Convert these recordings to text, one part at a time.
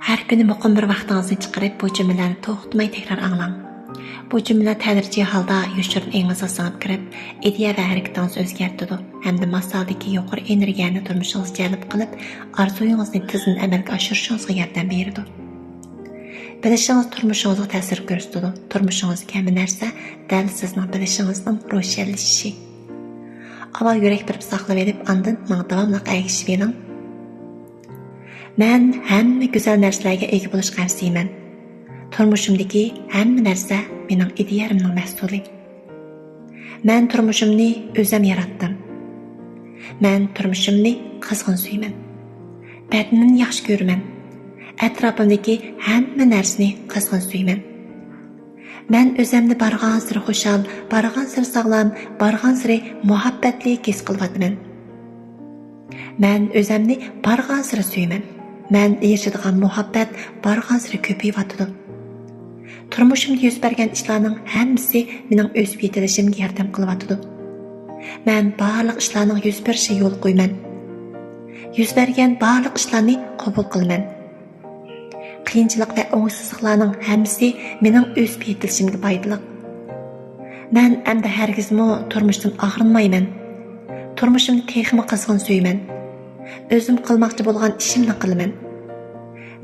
Her günü muqim bir vaqtingizni chiqarib bu jumlalarni to'xtamay takror anglang. Bu jumla tadrijiy holda yoshirib engizga singib kirib, ideya va harakatingizni o'zgartiradi hamda masoldagi yuqori energiyani turmushingizga jalb qilib, orzuyingizni tizimli amalga oshirishingizga yordam beradi. Bilishingiz turmushingizga ta'sir ko'rsatadi. Turmushingizga hamma narsa dal sizning bilishingizning ro'shanlashishi. Avval yurak birib saqlab edib, andin menga davomli ergishib bering. Men hamma go'zal narsalarga ega bo'lishga arziyman. Turmushimdagi hamma narsa mening ideyalimning mahsuli. Men turmushimni o'zim yaratdim. Men turmushimni qizg'in suyman. Badnimni yaxshi ko'raman. Atrofimdagi hamma narsani qizg'in suyman. Men o'zimni bargan sari xushal, bargan sari sog'lom, bargan sari muhabbatli his qilyapman. Men o'zimni bargan sari suyman. Men erishadigan muhabbat bargan sari ko'payyapti. Turmushimda yuz bergan ishlarning hammasi mening o'sib yetilishimga yordam qilyapti. Men barliq ishlarning yuz berishiga yo'l qo'yman. Yuz bergan barliq ishlarni qabul qilaman. Qiyinchilik va o'ngsizliklarning hammasi mening o'sib yetilishimga foydali. Men endi hargizmi turmushdan og'rinmayman. Turmushimni texmi qizg'in suyman. O'zim qilmoqchi bo'lgan ishimni qilaman.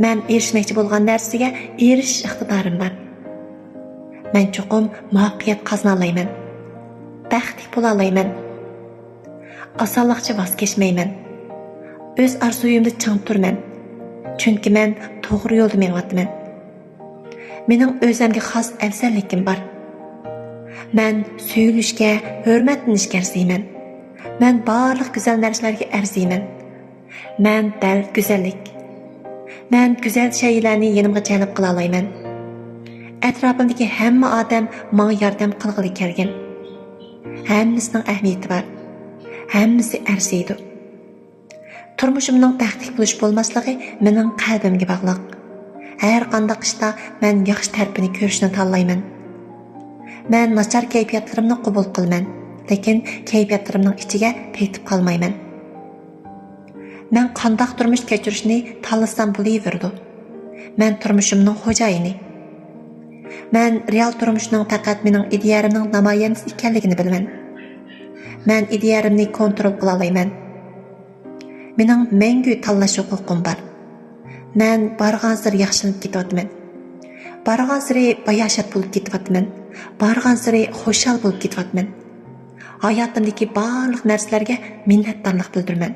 Men erishmoqchi bo'lgan narsaga erishish iqtidorim bor. Men cho'qim muvaffaqiyat qozona olmayman. Baxtli bo'la olmayman. Osonlikcha voz kechmayman. O'z orzuyimda chang turman. Chunki men to'g'ri yo'lda menyapman. Mening o'zimga xos afzallikim bor. Men suyulishga, hurmatlanishga arziyman. Men barliq go'zal narsalarga arziyman. Men dal go'zallik. Men go'zal shaylarni yanimga jalb qila olmayman. Atrofimdagi hamma odam menga yordam qilg'ili kelgan. Hammasining ahamiyati bor. Hammasi arziydi. Turmushimning baxtli bo'lish bo'lmasligi mening qalbimga bog'liq. Har qanday ishda men yaxshi tarafini ko'rishni tanlayman. Men nachar kayfiyatlarimni qabul qilaman, lekin kayfiyatlarimning ichiga petib qolmayman. Men qanday turmush kechirishni tanlasam bo'laverdi. Men turmushimning xo'jayini. Men real turmushning faqat mening ideyarimning namoyandasi ekanligini bilaman. Men ideyarimni kontrol qila olmayman. Mening mangu tanlash huquqim bor. Men bargan sari yaxshilanib ketyapman. Bargan sari bayashat bo'lib ketyapman. Bargan sari xushal bo'lib ketyapman. Hayotimdagi barliq narsalarga minnatdorlik bildiraman.